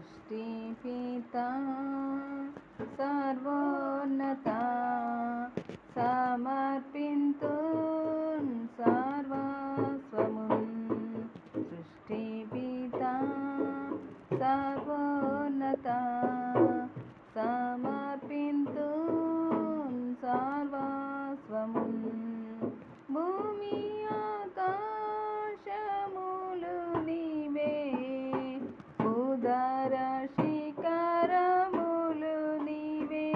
सृष्टिपिता सर्वोन्नता समर्पिन्तुं सर्वस्वमुन् सृष्टिपिता सर्वोन्नता समर्पिन्तुं सर्वस्वमुन् भूमि आकाशमुలు నీవే భూధర శిఖరములు నీవే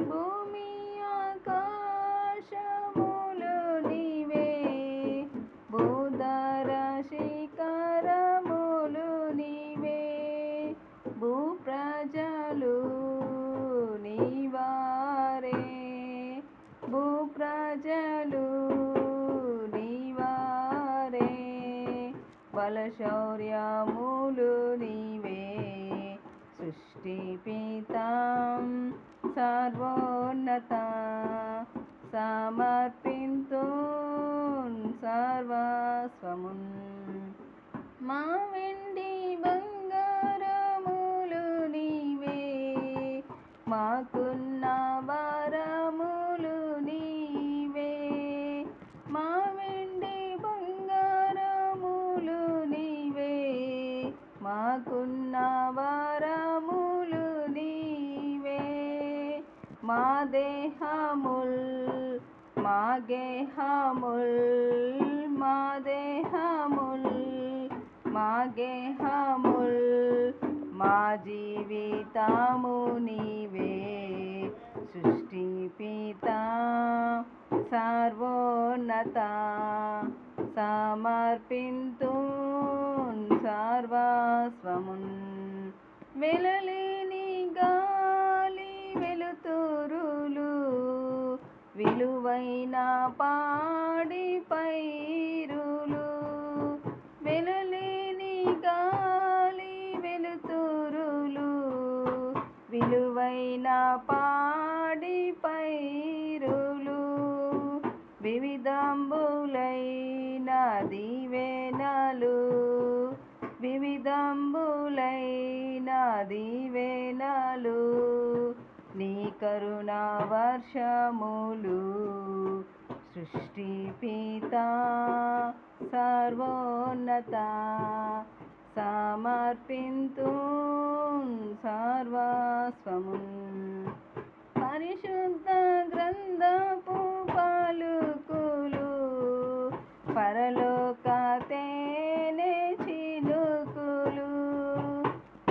భూమి ఆకాశములు నీవే భూధర శిఖరములు నీవే భూప్రజలు నీవారే భూప్రజలు నీవారే బలశౌర్యములు నీవే సృష్టిపితాం సర్వోన్నత సమర్పింతుం సర్వస్వమున్ మా వెండి బంగారములు నీవే మాకున్న వరములు నీవే మా వెండి బంగారములు నీవే మాకున్న వరములు నీవే మా దేహముల్ మా గేహముల్ మా దేహముల్ మా గేహముల్ మా జీవితము నీవే సృష్టిపితా సర్వోన్నత సమర్పింతుం సర్వస్వమున్ వెలలేని గాలి వెలుతురులు విలువైన పాడి పైరులు వెలలేని గాలి వెలుతురులు విలువైన పాడి పైరులు వివిధంబులైన దీవెనలు వివిధంబులైన దీవెనలు నీ కరుణా వర్షములు సృష్టిపితా సర్వోన్నత సమర్పింతుం సర్వస్వమున్ పరిశుద్ధ గ్రంథపు పలుకులు పరలోక తేనె చినుకులు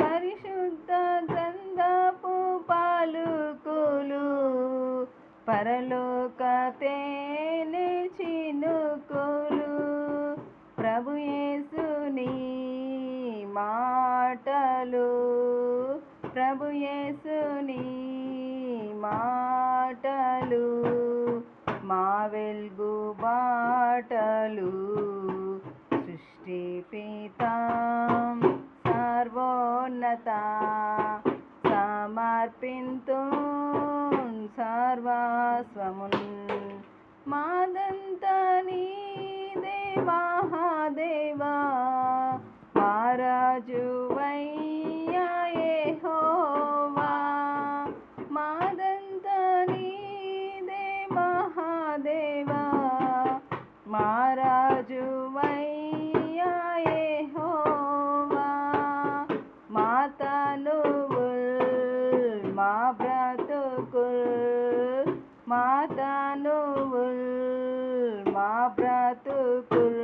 పరిశుద్ధ గ్రంథపు పలుకులు పరలోక తేనె చినుకులు ప్రభు యేసుని మాటలు ప్రభు యేసుని మాటలు మా వెల్గు బాటలు సృష్టిపితాం సర్వోన్నత సమర్పింతుం సర్వస్వమున్ మాదంతా నీదే మహాదేవా మహారాజువయ్యా యెహోవా మాదంతా నీదే మహాదేవా మహారాజువయ్యా యెహోవా మా తనువుల్ మా బ్రతుకుల్ మా తనువుల్ మా బ్రతుకుల్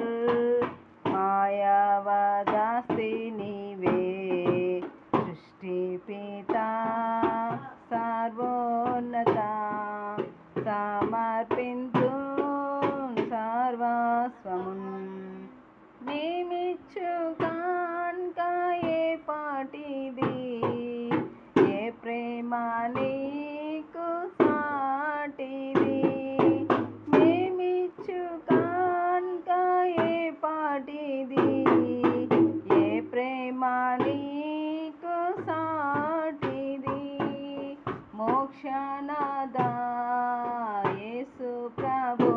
మాయావదాస్తి నీవే సృష్టిపితా సర్వోన్నత సమర్పింతుం సర్వస్వమున్ మేమిచ్చు కాన్క ఏ పాటిది ఏ ప్రేమ నీకు సాటిది మేమిచ్చు కాన్క ఏ పాటిది ఏ ప్రేమ నీకు సాటిది మోక్షనాదా యేసు ప్రభు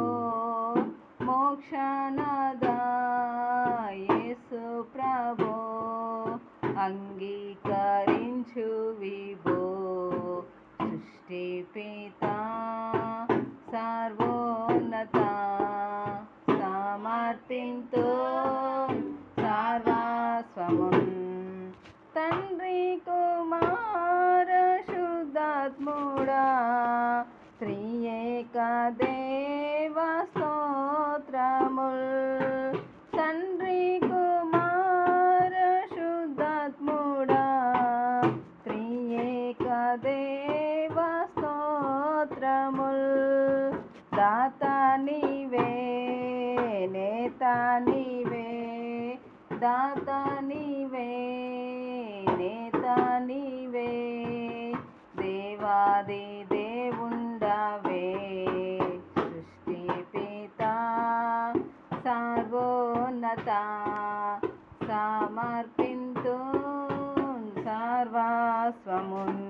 మోక్షనాదా యేసు ప్రభు అంగీ స్వీకరించు విభో సృష్టి పిత సర్వోన్నత సమర్పింతు సర్వస్వమున్ తండ్రి కుమార శుద్ధాత్ముడా త్రియేక దేవ స్తోత్రముల్ తండ్రి కుమార శుద్ధాత్ముడా త్రియేక దేవ స్తోత్రముల్ దాత నీవే నేత నీవే దాత నీవే నేత నీవే దేవాది దేవుండవే సృష్టి పిత సర్వోన్నత సమర్పింతు సర్వస్వమున్